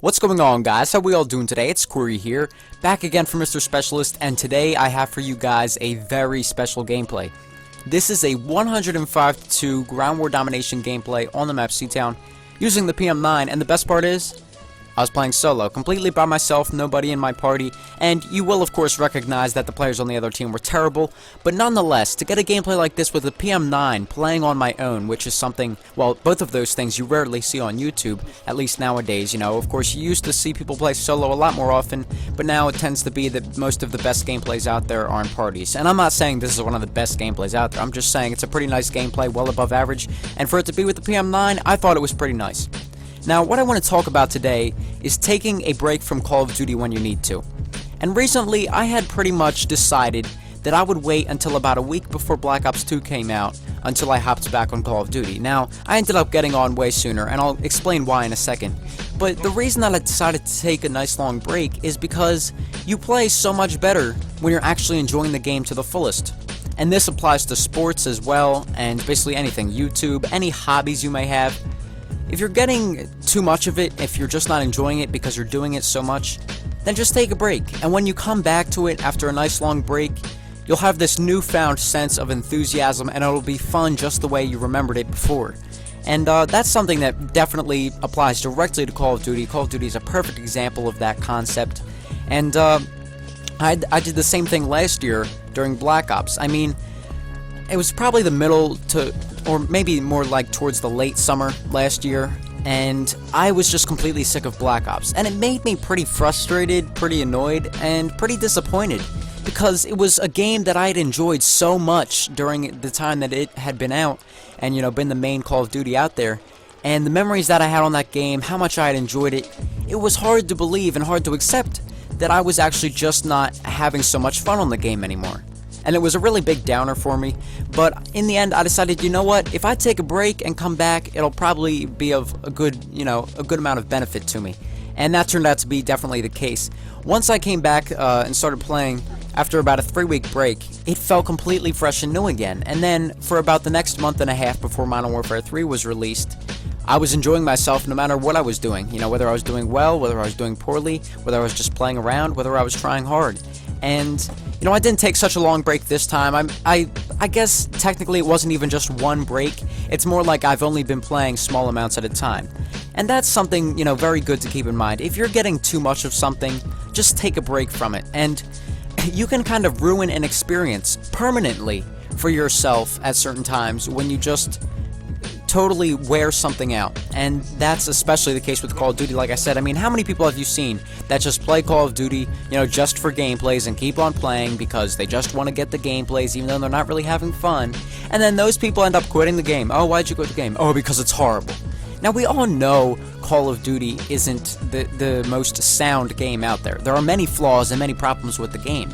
What's going on, guys? How we all doing today? It's Corey here, back again for Mr. Specialist, and today I have for you guys a very special gameplay. This is a 105-2 ground war domination gameplay on the map Seatown using the PM9, and the best part is, I was playing solo, completely by myself, nobody in my party, and you will of course recognize that the players on the other team were terrible, but nonetheless, to get a gameplay like this with a PM9 playing on my own, which is something, well, both of those things you rarely see on YouTube, at least nowadays, you know. Of course, you used to see people play solo a lot more often, but now it tends to be that most of the best gameplays out there are in parties. And I'm not saying this is one of the best gameplays out there, I'm just saying it's a pretty nice gameplay, well above average, and for it to be with the PM9, I thought it was pretty nice. Now, what I want to talk about today is taking a break from Call of Duty when you need to. And recently, I had pretty much decided that I would wait until about a week before Black Ops 2 came out until I hopped back on Call of Duty. Now, I ended up getting on way sooner, and I'll explain why in a second. But the reason that I decided to take a nice long break is because you play so much better when you're actually enjoying the game to the fullest. And this applies to sports as well, and basically anything, YouTube, any hobbies you may have. If you're getting too much of it, if you're just not enjoying it because you're doing it so much, then just take a break. And when you come back to it after a nice long break, you'll have this newfound sense of enthusiasm, and it'll be fun just the way you remembered it before. And that's something that definitely applies directly to Call of Duty. Call of Duty is a perfect example of that concept. And I did the same thing last year during Black Ops. I mean, it was probably the middle to, or maybe more like towards the late summer last year, and I was just completely sick of Black Ops, and it made me pretty frustrated, pretty annoyed, and pretty disappointed, because it was a game that I had enjoyed so much during the time that it had been out, and, you know, been the main Call of Duty out there, and the memories that I had on that game, how much I had enjoyed it, it was hard to believe and hard to accept that I was actually just not having so much fun on the game anymore. And it was a really big downer for me, but in the end I decided, you know what, if I take a break and come back, it'll probably be of a good, a good amount of benefit to me. And that turned out to be definitely the case. Once I came back and started playing, after about a 3-week break, it felt completely fresh and new again. And then for about the next month and a half before Modern Warfare 3 was released, I was enjoying myself no matter what I was doing. You know, whether I was doing well, whether I was doing poorly, whether I was just playing around, whether I was trying hard. And, you know, I didn't take such a long break this time. I guess technically it wasn't even just one break. It's more like I've only been playing small amounts at a time. And that's something, very good to keep in mind. If you're getting too much of something, just take a break from it. And you can kind of ruin an experience permanently for yourself at certain times when you just totally wear something out. And that's especially the case with Call of Duty. Like I said, I mean, how many people have you seen that just play Call of Duty, just for gameplays and keep on playing because they just want to get the gameplays even though they're not really having fun, and then those people end up quitting the game. Oh, why'd you quit the game? Oh, because it's horrible. Now, we all know Call of Duty isn't the most sound game out there. There are many flaws and many problems with the game.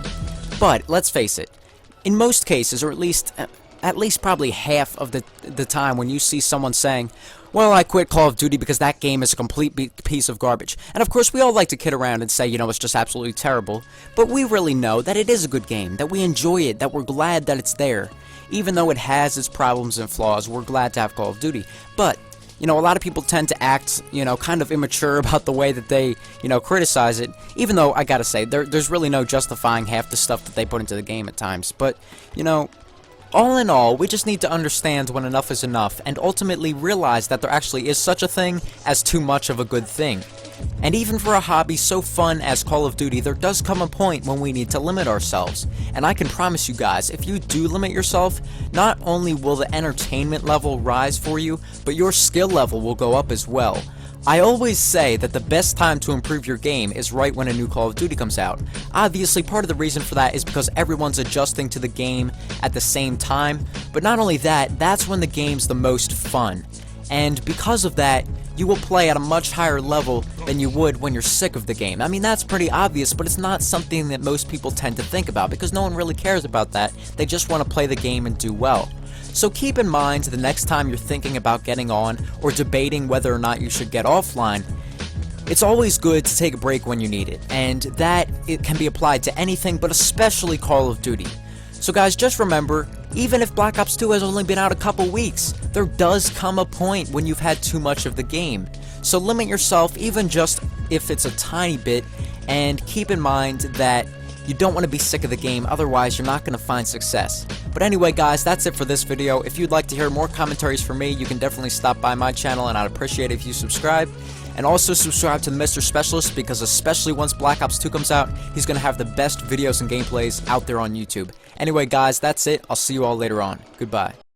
But let's face it, in most cases, or at least probably half of the time when you see someone saying, well, I quit Call of Duty because that game is a complete piece of garbage. And of course, we all like to kid around and say, it's just absolutely terrible. But we really know that it is a good game, that we enjoy it, that we're glad that it's there. Even though it has its problems and flaws, we're glad to have Call of Duty. But, a lot of people tend to act, kind of immature about the way that they, criticize it. Even though, I gotta say, there's really no justifying half the stuff that they put into the game at times. But, all in all, we just need to understand when enough is enough, and ultimately realize that there actually is such a thing as too much of a good thing. And even for a hobby so fun as Call of Duty, there does come a point when we need to limit ourselves. And I can promise you guys, if you do limit yourself, not only will the entertainment level rise for you, but your skill level will go up as well. I always say that the best time to improve your game is right when a new Call of Duty comes out. Obviously, part of the reason for that is because everyone's adjusting to the game at the same time, but not only that, that's when the game's the most fun. And because of that, you will play at a much higher level than you would when you're sick of the game. I mean, that's pretty obvious, but it's not something that most people tend to think about because no one really cares about that. They just want to play the game and do well. So keep in mind the next time you're thinking about getting on or debating whether or not you should get offline, it's always good to take a break when you need it, and that it can be applied to anything, but especially Call of Duty. So guys, just remember, even if Black Ops 2 has only been out a couple weeks, there does come a point when you've had too much of the game. So limit yourself, even just if it's a tiny bit, and keep in mind that you don't want to be sick of the game, otherwise you're not going to find success. But anyway guys, that's it for this video. If you'd like to hear more commentaries from me, you can definitely stop by my channel, and I'd appreciate it if you subscribe. And also subscribe to the Mr. Specialist, because especially once Black Ops 2 comes out, he's going to have the best videos and gameplays out there on YouTube. Anyway guys, that's it. I'll see you all later on. Goodbye.